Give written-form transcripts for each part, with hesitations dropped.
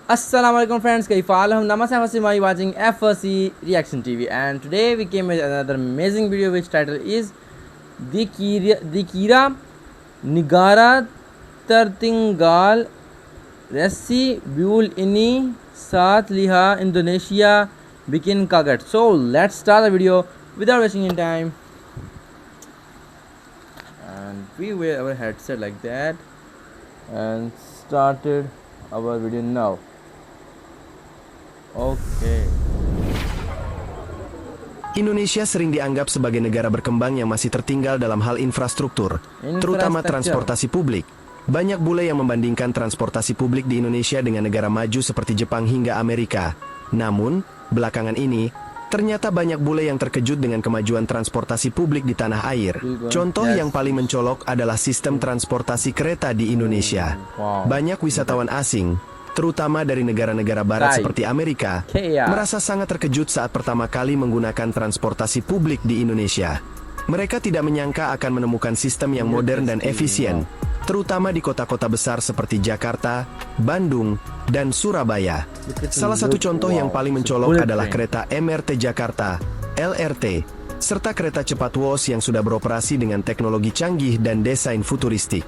Assalamualaikum friends, Kaifalhum Namaste Hasimai watching FOC Reaction TV, and today we came with another amazing video which title is Dikira Nigara Tertinggal Resi Bul Ini Saat Liha Indonesia Bikin Kaget. So let's start the video without wasting any time, and we wear our headset like that and started our video now. Oke. Indonesia sering dianggap sebagai negara berkembang yang masih tertinggal dalam hal infrastruktur, terutama transportasi publik. Banyak bule yang membandingkan transportasi publik di Indonesia dengan negara maju seperti Jepang hingga Amerika. Namun, belakangan ini, ternyata banyak bule yang terkejut dengan kemajuan transportasi publik di tanah air. Contoh yang paling mencolok adalah sistem transportasi kereta di Indonesia. Banyak wisatawan asing, terutama dari negara-negara barat seperti Amerika, merasa sangat terkejut saat pertama kali menggunakan transportasi publik di Indonesia. Mereka tidak menyangka akan menemukan sistem yang modern dan efisien, terutama di kota-kota besar seperti Jakarta, Bandung, dan Surabaya. Salah satu contoh yang paling mencolok adalah kereta MRT Jakarta, LRT, serta kereta cepat WOS yang sudah beroperasi dengan teknologi canggih dan desain futuristik.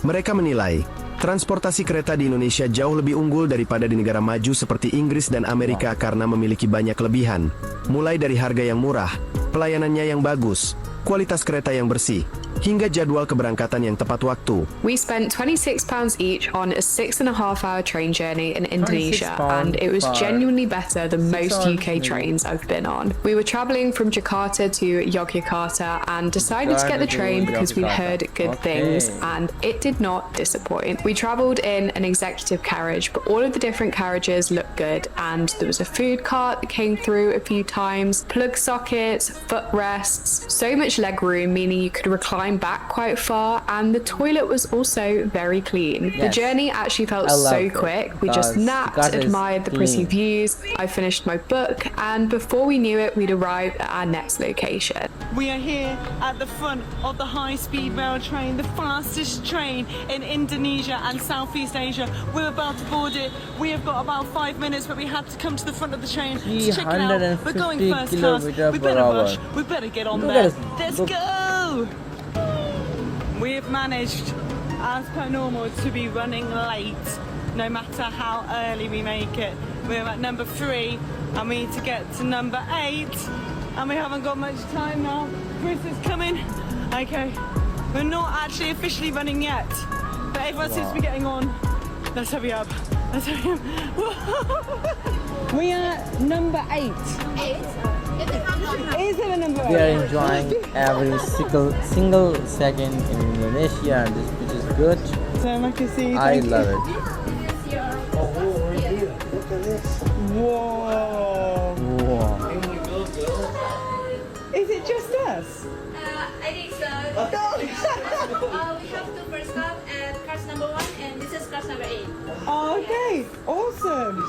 Mereka menilai, transportasi kereta di Indonesia jauh lebih unggul daripada di negara maju seperti Inggris dan Amerika karena memiliki banyak kelebihan, mulai dari harga yang murah, pelayanannya yang bagus, kualitas kereta yang bersih, hingga jadwal keberangkatan yang tepat waktu. We spent £26 each on a 6.5-hour train journey in Indonesia, and it was genuinely better than most UK trains I've been on. We were travelling from Jakarta to Yogyakarta and decided to get the train because we'd heard good things, and it did not disappoint. We travelled in an executive carriage, but all of the different carriages looked good, and there was a food cart that came through a few times, plug sockets, footrests, so much leg room, meaning you could recline back quite far, and the toilet was also very clean. The journey actually felt so quick. We just napped, admired the pretty views, I finished my book, and before we knew it, we'd arrived at our next location. We are here at the front of the high-speed rail train, the fastest train in Indonesia and Southeast Asia. We're about to board it. We have got about 5 minutes, but we had to come to the front of the train to check it out. We're going first class. We better rush. We better get on there. Let's go! We have managed, as per normal, to be running late, no matter how early we make it. We're at number 3, and we need to get to number 8, and we haven't got much time now. Chris is coming. Okay, we're not actually officially running yet, but everyone seems to be getting on. Let's hurry up. Let's hurry up. We are number 8. Is it a number 8? We are enjoying every single second in Indonesia, which is good. So I can see. I love it. Whoa. Wow. Is it just us? I think so. We have two first class and class number 1, and this is class number 8. Oh, okay, awesome.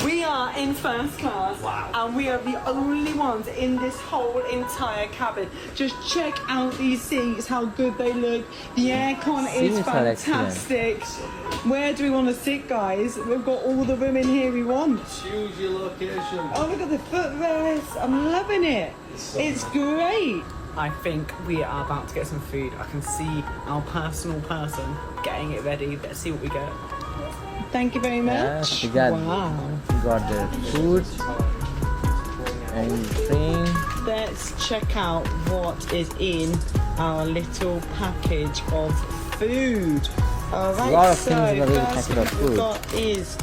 We are in first class, and we are the only ones in this whole entire cabin. Just check out these seats, how good they look. The aircon is fantastic. Where do we want to sit, guys? We've got all the room in here we want. Choose your location. Oh, look at the footrest. I'm loving it. It's great. I think we are about to get some food. I can see our personal person getting it ready. Let's see what we get. Thank you very much. We got the food and train. Let's check out what is in our little package of food. Alright, A lot of things in the little packet of food. What is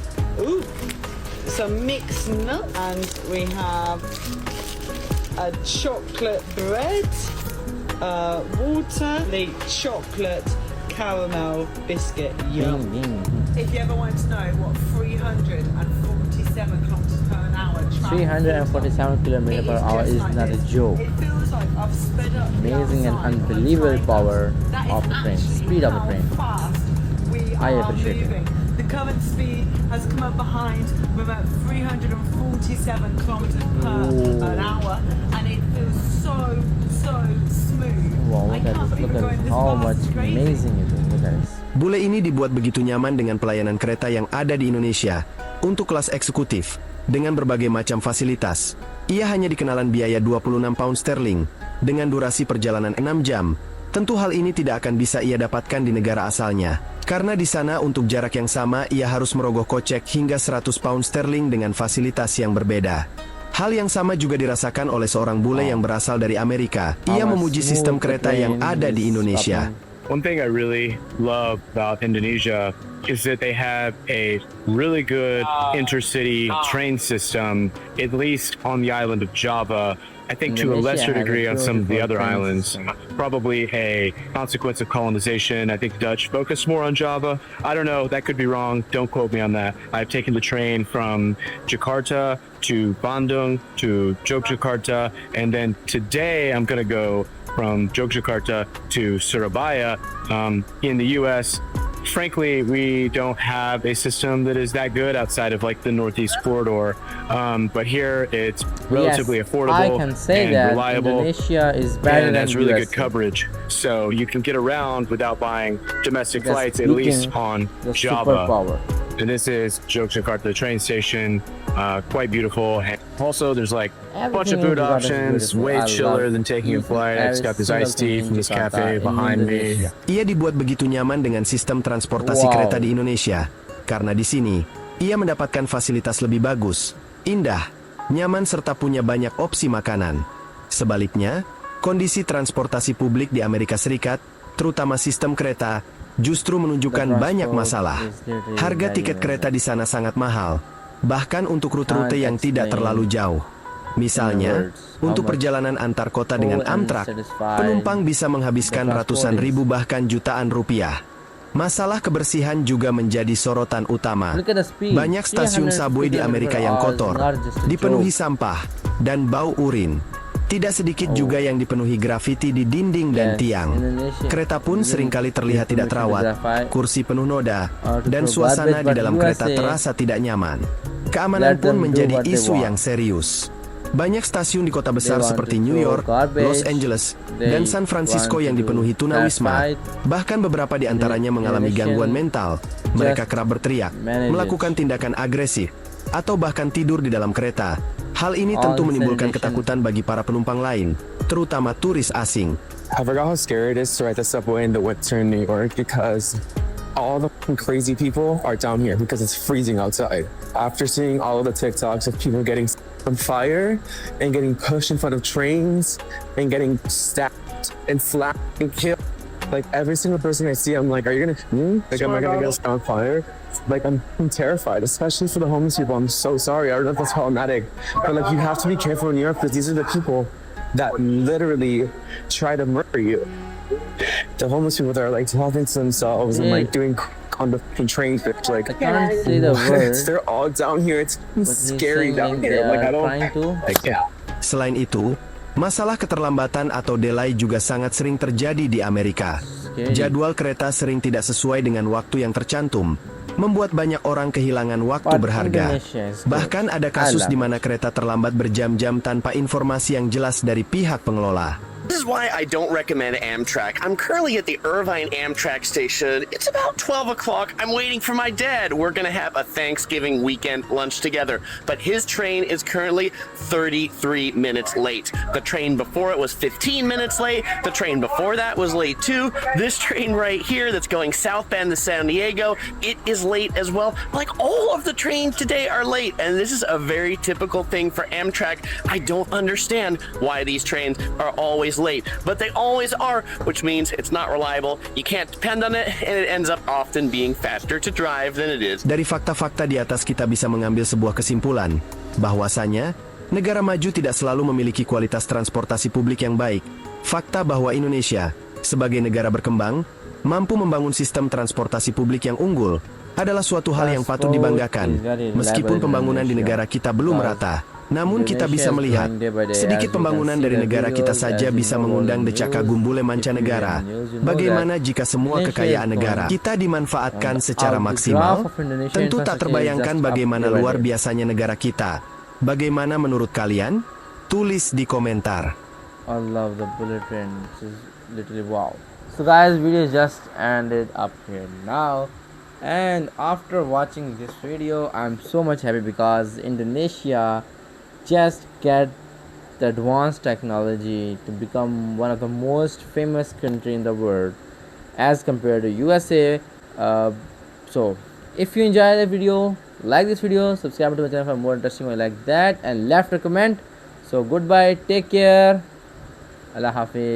some mixed nuts, and we have a chocolate bread, water, the chocolate caramel biscuit. Yum. If you ever want to know what 347 kilometers per hour 347 kilometers per hour is not a joke. it feels like I've sped up. Amazing and unbelievable power of the train, speed of the train. I appreciate it. The current speed has come up behind. We're at 347 kilometers per hour, and it feels so smooth. Wow, I can't believe we're going this how fast. much It's crazy. amazing it is, guys. Bule ini dibuat begitu nyaman dengan pelayanan kereta yang ada di Indonesia. Untuk kelas eksekutif, dengan berbagai macam fasilitas, ia hanya dikenalan biaya 26 pound sterling, dengan durasi perjalanan 6 jam. Tentu hal ini tidak akan bisa ia dapatkan di negara asalnya. Karena di sana untuk jarak yang sama ia harus merogoh kocek hingga 100 pound sterling dengan fasilitas yang berbeda. Hal yang sama juga dirasakan oleh seorang bule yang berasal dari Amerika. Ia memuji sistem kereta yang ada di Indonesia. One thing I really love about Indonesia is that they have a really good intercity train system, at least on the island of Java. I think to a lesser degree on some of the other islands. Probably a consequence of colonization. I think Dutch focus more on Java. I don't know, that could be wrong. Don't quote me on that. I've taken the train from Jakarta to Bandung to Yogyakarta, and then today I'm gonna go from Yogyakarta to Surabaya in the US. Frankly, we don't have a system that is that good outside of like the Northeast Corridor. But here it's relatively affordable I can say and that reliable. Indonesia is better And than has really USA. good coverage. So you can get around without buying domestic Because flights, at least on the Java. superpower. And this is Yogyakarta train station. Quite beautiful. And also, there's like a bunch of Everything in food Jakarta is options, beautiful. way I chiller love than taking a eating flight. I just got this every iced single tea thing from in this Jakarta, cafe in behind me. Indonesia. Ia dibuat begitu nyaman dengan sistem transportasi Wow. kereta di Indonesia, karena di sini, ia mendapatkan fasilitas lebih bagus, indah, nyaman serta punya banyak opsi makanan. Sebaliknya, kondisi transportasi publik di Amerika Serikat, terutama sistem kereta, justru menunjukkan banyak masalah. Harga tiket kereta di sana sangat mahal, bahkan untuk rute-rute yang tidak terlalu jauh. Misalnya, untuk perjalanan antar kota dengan Amtrak, penumpang bisa menghabiskan ratusan ribu bahkan jutaan rupiah. Masalah kebersihan juga menjadi sorotan utama. Look at the speed. Banyak stasiun subway di Amerika yang kotor, dipenuhi sampah, dan bau urin. Tidak sedikit juga yang dipenuhi grafiti di dinding dan tiang. Kereta pun seringkali terlihat tidak terawat, kursi penuh noda, dan suasana di dalam kereta terasa tidak nyaman. Keamanan pun menjadi isu yang serius. Banyak stasiun di kota besar seperti New York, Los Angeles, dan San Francisco yang dipenuhi tunawisma. Bahkan beberapa di antaranya mengalami gangguan mental. Mereka kerap berteriak, melakukan tindakan agresif, atau bahkan tidur di dalam kereta. Hal ini tentu menimbulkan ketakutan bagi para penumpang lain, terutama turis asing. I forgot how scary it is to ride the subway in the winter in New York because all the crazy people are down here because it's freezing outside. After seeing all of the TikToks of people getting on fire and getting pushed in front of trains and getting stabbed and slapped and killed, like every single person I see, I'm like, are you gonna shoot me? Like, am I gonna get on fire? Like, I'm terrified, especially for the homeless people. I'm so sorry. I don't know if that's problematic, but like, you have to be careful in New York because these are the people that literally try to murder you. The homeless people that are like talking to themselves and like doing on the train, like I can't say the word. they're all down here. It's But he's scary saying down they here. Like I are don't. trying to. Like yeah. Selain itu, masalah keterlambatan atau delay juga sangat sering terjadi di Amerika. Jadwal kereta sering tidak sesuai dengan waktu yang tercantum, membuat banyak orang kehilangan waktu berharga. Bahkan ada kasus di mana kereta terlambat berjam-jam tanpa informasi yang jelas dari pihak pengelola. This is why I don't recommend Amtrak. I'm currently at the Irvine Amtrak station. It's about 12 o'clock. I'm waiting for my dad. We're going to have a Thanksgiving weekend lunch together. But his train is currently 33 minutes late. The train before it was 15 minutes late. The train before that was late too. This train right here that's going southbound to San Diego, it is late as well. Like all of the trains today are late. And this is a very typical thing for Amtrak. I don't understand why these trains are always late, but they always are, which means it's not reliable, you can't depend on it, and it ends up often being faster to drive than it is. Dari fakta-fakta di atas kita bisa mengambil sebuah kesimpulan, bahwasanya negara maju tidak selalu memiliki kualitas transportasi publik yang baik. Fakta bahwa Indonesia, sebagai negara berkembang, mampu membangun sistem transportasi publik yang unggul, adalah suatu hal yang patut dibanggakan, meskipun pembangunan di negara kita belum merata. Namun kita bisa melihat, sedikit pembangunan dari negara kita saja bisa mengundang decak kagum bule mancanegara. Bagaimana jika semua kekayaan negara kita dimanfaatkan secara maksimal? Tentu tak terbayangkan bagaimana luar biasanya negara kita. Bagaimana menurut kalian? Tulis di komentar. I love the bullet train. This is literally wow. So guys, video just ended up here now. And after watching this video, I'm so much happy because Indonesia just get the advanced technology to become one of the most famous country in the world as compared to USA. So if you enjoy the video, like this video, subscribe to my channel for more interesting way like that, and left a comment. So goodbye, take care, Allah Hafiz.